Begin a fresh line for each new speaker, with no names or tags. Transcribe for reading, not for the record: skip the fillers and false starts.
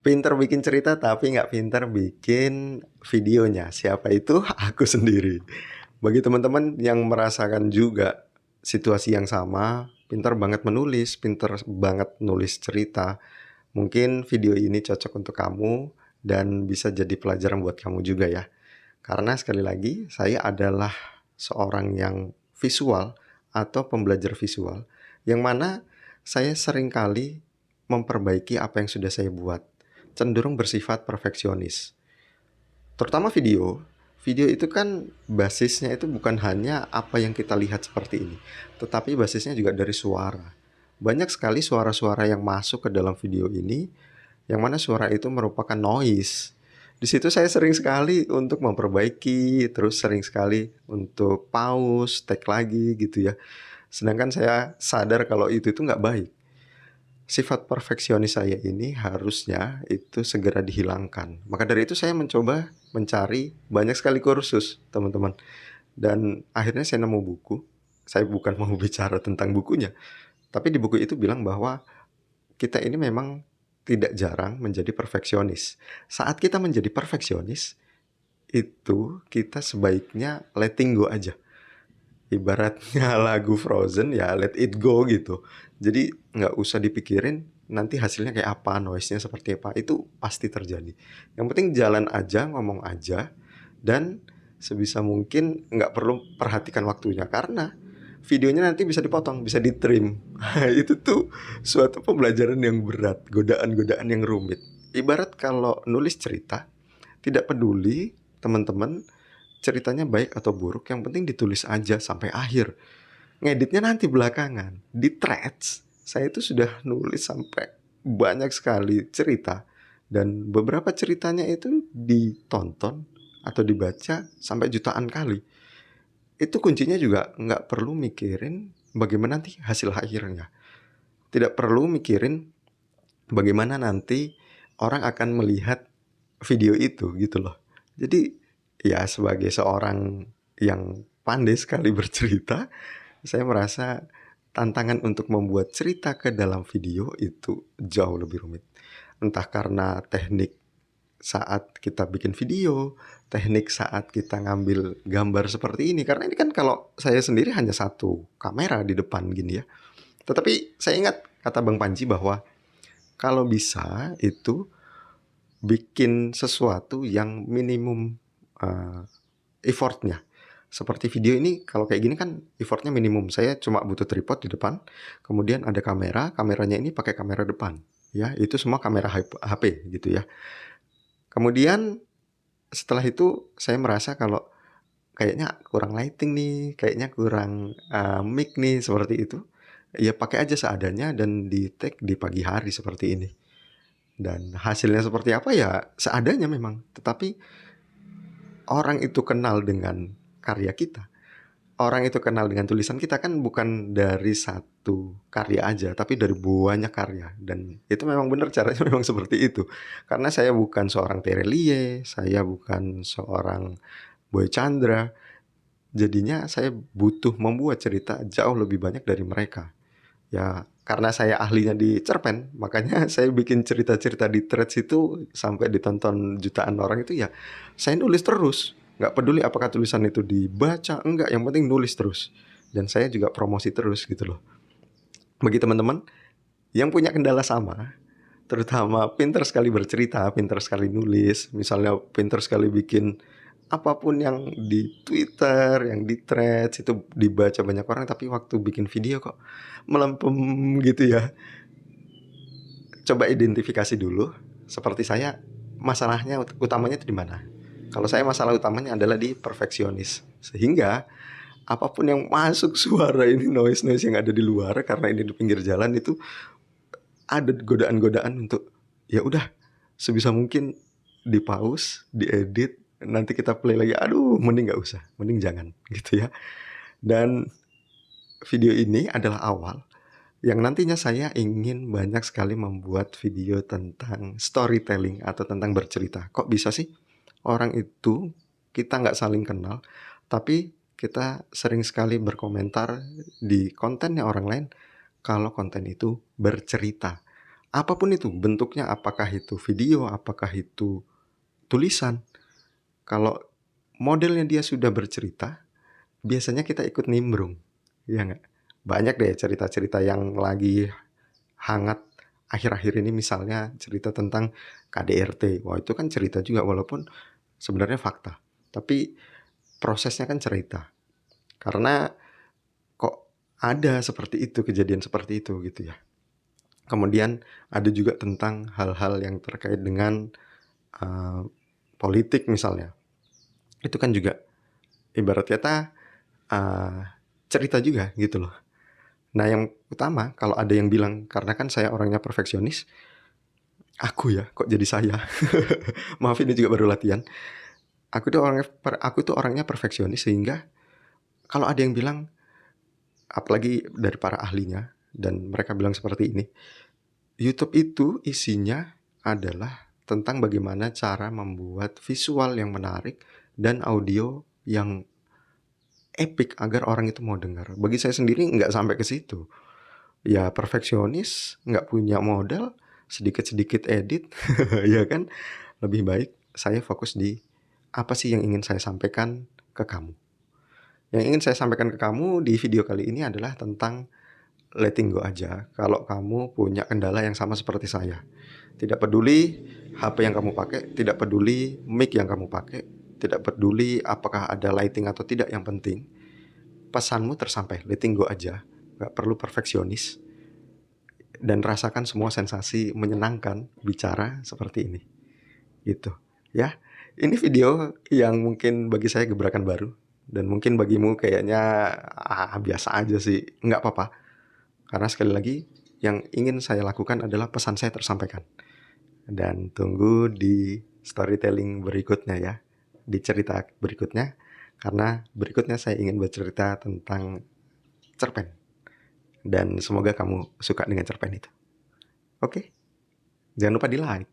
Pinter bikin cerita tapi nggak pinter bikin videonya. Siapa itu? Aku sendiri. Bagi teman-teman yang merasakan juga situasi yang sama, pinter banget menulis, pinter banget nulis cerita, mungkin video ini cocok untuk kamu dan bisa jadi pelajaran buat kamu juga ya. Karena sekali lagi, saya adalah seorang yang visual atau pembelajar visual, yang mana saya seringkali memperbaiki apa yang sudah saya buat, cenderung bersifat perfeksionis. Terutama video, video itu kan basisnya itu bukan hanya apa yang kita lihat seperti ini, tetapi basisnya juga dari suara. Banyak sekali suara-suara yang masuk ke dalam video ini, yang mana suara itu merupakan noise. Di situ saya sering sekali untuk memperbaiki, terus sering sekali untuk pause, take lagi gitu ya. Sedangkan saya sadar kalau itu nggak baik. Sifat perfeksionis saya ini harusnya itu segera dihilangkan. Maka dari itu saya mencoba mencari banyak sekali kursus, teman-teman. Dan akhirnya saya nemu buku. Saya bukan mau bicara tentang bukunya, tapi di buku itu bilang bahwa kita ini memang tidak jarang menjadi perfeksionis. Saat kita menjadi perfeksionis, itu kita sebaiknya letting go aja. Ibaratnya lagu Frozen ya let it go gitu. Jadi nggak usah dipikirin nanti hasilnya kayak apa, noise-nya seperti apa, itu pasti terjadi. Yang penting jalan aja, ngomong aja, dan sebisa mungkin nggak perlu perhatikan waktunya karena videonya nanti bisa dipotong, bisa di-trim. Itu tuh suatu pembelajaran yang berat, godaan-godaan yang rumit. Ibarat kalau nulis cerita, tidak peduli teman-teman ceritanya baik atau buruk, yang penting ditulis aja sampai akhir. Ngeditnya nanti belakangan. Di Threads, saya itu sudah nulis sampai banyak sekali cerita. Dan beberapa ceritanya itu ditonton atau dibaca sampai jutaan kali. Itu kuncinya juga nggak perlu mikirin bagaimana nanti hasil akhirnya. Tidak perlu mikirin bagaimana nanti orang akan melihat video itu gitu loh. Jadi ya sebagai seorang yang pandai sekali bercerita, saya merasa tantangan untuk membuat cerita ke dalam video itu jauh lebih rumit. Entah karena teknik saat kita bikin video, teknik saat kita ngambil gambar seperti ini. Karena ini kan kalau saya sendiri hanya satu kamera di depan gini ya. Tetapi saya ingat kata Bang Panji bahwa kalau bisa itu bikin sesuatu yang minimum uh, effortnya. Seperti video ini kalau kayak gini kan effortnya minimum. Saya cuma butuh tripod di depan, kemudian ada kamera, kameranya ini pakai kamera depan. Ya, itu semua kamera HP gitu ya. Kemudian setelah itu saya merasa kalau kayaknya kurang lighting nih, kayaknya kurang mic nih seperti itu. Ya pakai aja seadanya dan di take di pagi hari seperti ini. Dan hasilnya seperti apa ya seadanya memang. Tetapi orang itu kenal dengan karya kita. Orang itu kenal dengan tulisan kita kan bukan dari satu karya aja, tapi dari banyak karya. Dan itu memang benar caranya memang seperti itu. Karena saya bukan seorang Terelie, saya bukan seorang Boy Chandra. Jadinya saya butuh membuat cerita jauh lebih banyak dari mereka. Ya, karena saya ahlinya di cerpen, makanya saya bikin cerita-cerita di Threads itu sampai ditonton jutaan orang itu ya. Saya nulis terus, nggak peduli apakah tulisan itu dibaca, enggak, yang penting nulis terus. Dan saya juga promosi terus gitu loh. Bagi teman-teman yang punya kendala sama, terutama pinter sekali bercerita, pinter sekali nulis, misalnya pinter sekali bikin apapun yang di Twitter, yang di Threads itu dibaca banyak orang, tapi waktu bikin video kok melempem gitu ya. Coba identifikasi dulu, seperti saya, masalahnya utamanya itu di mana? Kalau saya masalah utamanya adalah di perfeksionis. Sehingga apapun yang masuk suara ini noise-noise yang ada di luar karena ini di pinggir jalan itu ada godaan-godaan untuk ya udah sebisa mungkin di pause, diedit, nanti kita play lagi. Aduh, mending nggak usah, mending jangan gitu ya. Dan video ini adalah awal yang nantinya saya ingin banyak sekali membuat video tentang storytelling atau tentang bercerita. Kok bisa sih orang itu kita nggak saling kenal, tapi kita sering sekali berkomentar di kontennya orang lain kalau konten itu bercerita. Apapun itu bentuknya, apakah itu video, apakah itu tulisan, kalau modelnya dia sudah bercerita, biasanya kita ikut nimbrung, iya nggak? Banyak deh cerita-cerita yang lagi hangat akhir-akhir ini, misalnya cerita tentang KDRT. Wah, itu kan cerita juga walaupun sebenarnya fakta, tapi prosesnya kan cerita. Karena kok ada seperti itu, kejadian seperti itu gitu ya. Kemudian ada juga tentang hal-hal yang terkait dengan uh, politik misalnya. Itu kan juga ibarat kata uh, cerita juga gitu loh. Nah, yang utama kalau ada yang bilang karena kan saya orangnya perfeksionis, aku ya kok jadi saya. Maaf, ini juga baru latihan. Aku tuh orangnya perfeksionis, sehingga kalau ada yang bilang, apalagi dari para ahlinya, dan mereka bilang seperti ini, YouTube itu isinya adalah tentang bagaimana cara membuat visual yang menarik dan audio yang epic agar orang itu mau dengar. Bagi saya sendiri nggak sampai ke situ. Ya perfeksionis, nggak punya modal, sedikit-sedikit edit, ya kan? Lebih baik saya fokus di apa sih yang ingin saya sampaikan ke kamu. Yang ingin saya sampaikan ke kamu di video kali ini adalah tentang letting go aja kalau kamu punya kendala yang sama seperti saya. Tidak peduli HP yang kamu pakai, tidak peduli mic yang kamu pakai, tidak peduli apakah ada lighting atau tidak, yang penting pesanmu tersampai, letting go aja. Gak perlu perfeksionis, dan rasakan semua sensasi menyenangkan bicara seperti ini. Gitu. Ya, ini video yang mungkin bagi saya gebrakan baru, dan mungkin bagimu kayaknya biasa aja sih. Nggak apa-apa, karena sekali lagi yang ingin saya lakukan adalah pesan saya tersampaikan. Dan tunggu di storytelling berikutnya ya, di cerita berikutnya, karena berikutnya saya ingin bercerita tentang cerpen. Dan semoga kamu suka dengan cerpen itu. Oke? Jangan lupa di like.